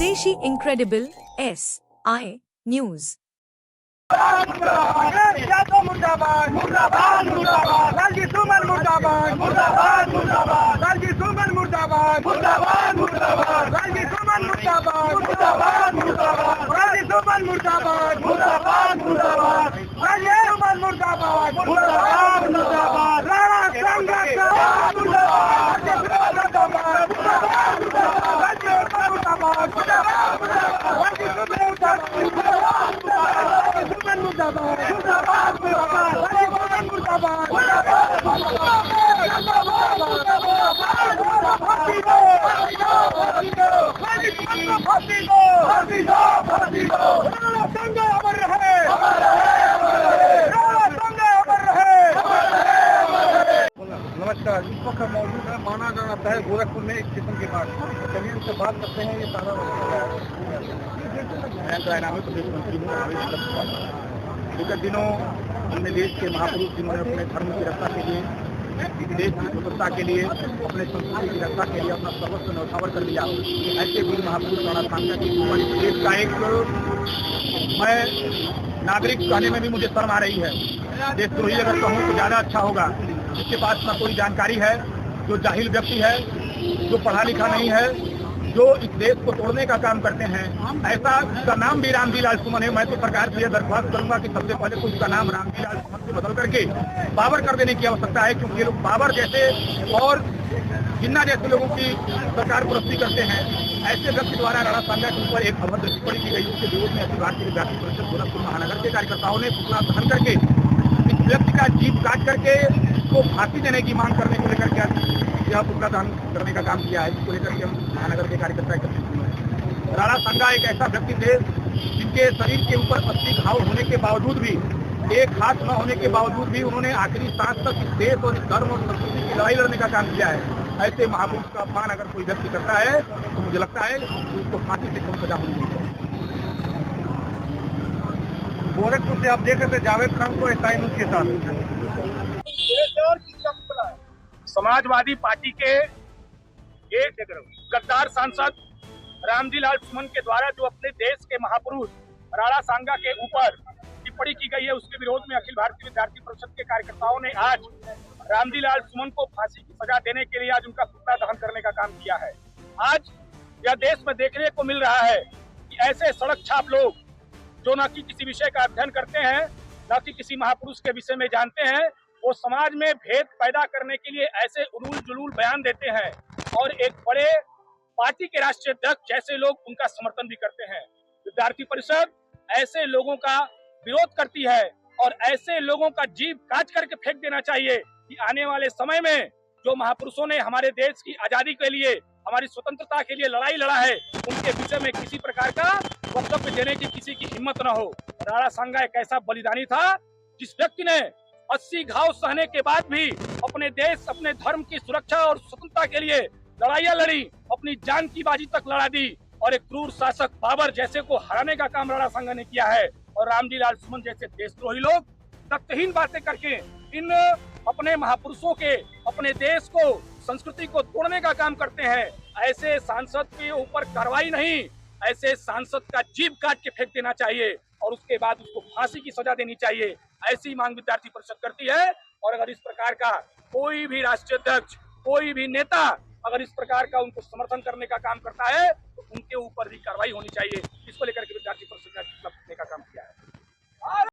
स्वदेशी incredible SI news. मुर्दाबाद मुर्दाबाद मुर्दाबाद लालजी सुमन मुर्दाबाद मुर्दाबाद मुर्दाबाद लालजी सुमन मुर्दाबाद मुर्दाबाद मुर्दाबाद लालजी सुमन मुर्दाबाद मुर्दाबाद मुर्दाबाद लालजी सुमन मुर्दाबाद मुर्दाबाद मुर्दाबाद लालजी सुमन मुर्दाबाद मुर्दाबाद मुर्दाबाद राणा संघ मुर्दाबाद मुर्दाबाद नमस्कार। इस वक्त मौजूद है माना जाता है गोरखपुर में स्टेशन के पास। चलिए उनसे बात करते हैं। ये सारा प्रदेश मंत्री हूँ। विगत दिनों हमने देश के महापुरुष जिन्होंने अपने धर्म की रक्षा के लिए, देश की स्वतंत्रता के लिए, अपने संस्कृति की रक्षा के लिए अपना सर्वस्व न्यौछावर कर दिया, ऐसे वीर महापुरुष राणा सांगा की देश का एक मैं नागरिक कहने में भी मुझे शर्म आ रही है। देशद्रोही अगर कहूँ तो ज्यादा अच्छा होगा। जिसके पास ना कोई जानकारी है, जो जाहिल व्यक्ति है, जो पढ़ा लिखा नहीं है, जो इस देश को तोड़ने का काम करते हैं, ऐसा उसका नाम भी रामजी लाल सुमन है। मैं तो सरकार से यह दरख्वास्त करूंगा कि सबसे पहले तो उसका नाम रामजी लाल सुमन से बदल करके बाबर कर देने की आवश्यकता है, क्योंकि ये लोग बाबर जैसे और जिन्ना जैसे लोगों की सरकार प्रस्ती करते हैं। ऐसे व्यक्ति द्वारा राणा सांगा के ऊपर एक अभद्र टिप्पणी की गई, उसके विरोध में अखिल भारतीय विद्यार्थी परिषद गोरखपुर महानगर के कार्यकर्ताओं ने पुतला दहन करके इस व्यक्ति का जीभ काट करके को फांसी देने की मांग करने को लेकर के यह पुतला दहन करने का काम किया है, जिसको लेकर के हम महानगर के कार्यकर्ता एकत्रित हुए हैं। राणा सांगा एक ऐसा व्यक्ति थे जिनके शरीर के ऊपर 80 घाव होने के बावजूद भी, एक हाथ न होने के बावजूद भी उन्होंने आखिरी सांस तक इस देश और इस धर्म और संस्कृति की लड़ाई लड़ने का काम किया है। ऐसे महापुरुष का अपमान अगर कोई व्यक्ति करता है तो मुझे लगता है कि उसको फांसी से कम सजा होनी चाहिए। गोरखपुर से आप देख रहे थे जावेद खान को SI न्यूज के साथ। समाजवादी पार्टी के एक गद्दार सांसद रामजी लाल सुमन के द्वारा जो अपने देश के महापुरुष राणा सांगा के ऊपर टिप्पणी की गई है, उसके विरोध में अखिल भारतीय विद्यार्थी परिषद के कार्यकर्ताओं ने आज रामजी लाल सुमन को फांसी की सजा देने के लिए आज उनका पुतला दहन करने का काम किया है। आज यह देश में देखने को मिल रहा है कि ऐसे सड़क छाप लोग जो न कि किसी विषय का अध्ययन करते हैं, न कि किसी महापुरुष के विषय में जानते हैं, वो समाज में भेद पैदा करने के लिए ऐसे उलूल जुलूल बयान देते हैं और एक बड़े पार्टी के राष्ट्रीय अध्यक्ष जैसे लोग उनका समर्थन भी करते हैं। विद्यार्थी परिषद ऐसे लोगों का विरोध करती है और ऐसे लोगों का जीभ काट करके फेंक देना चाहिए कि आने वाले समय में जो महापुरुषों ने हमारे देश की आजादी के लिए, हमारी स्वतंत्रता के लिए लड़ाई लड़ा है, उनके विषय में किसी प्रकार का वक्तव्य देने की किसी की हिम्मत न हो। राणा सांगा एक ऐसा बलिदानी था जिस व्यक्ति ने 80 घाव सहने के बाद भी अपने देश, अपने धर्म की सुरक्षा और स्वतंत्रता के लिए लड़ाइयां लड़ी, अपनी जान की बाजी तक लड़ा दी और एक क्रूर शासक बाबर जैसे को हराने का काम राणा सांगा ने किया है। और रामजी लाल सुमन जैसे देशद्रोही लोग तथ्यहीन बातें करके इन अपने महापुरुषों के, अपने देश को, संस्कृति को तोड़ने का काम करते हैं। ऐसे सांसद के ऊपर कार्रवाई नहीं, ऐसे सांसद का जीभ काट के फेंक देना चाहिए और उसके बाद उसको फांसी की सजा देनी चाहिए। ऐसी मांग विद्यार्थी परिषद करती है। और अगर इस प्रकार का कोई भी राष्ट्रीय अध्यक्ष, कोई भी नेता अगर इस प्रकार का उनको समर्थन करने का काम करता है तो उनके ऊपर भी कार्रवाई होनी चाहिए। इसको लेकर के विद्यार्थी परिषद ने का काम किया है।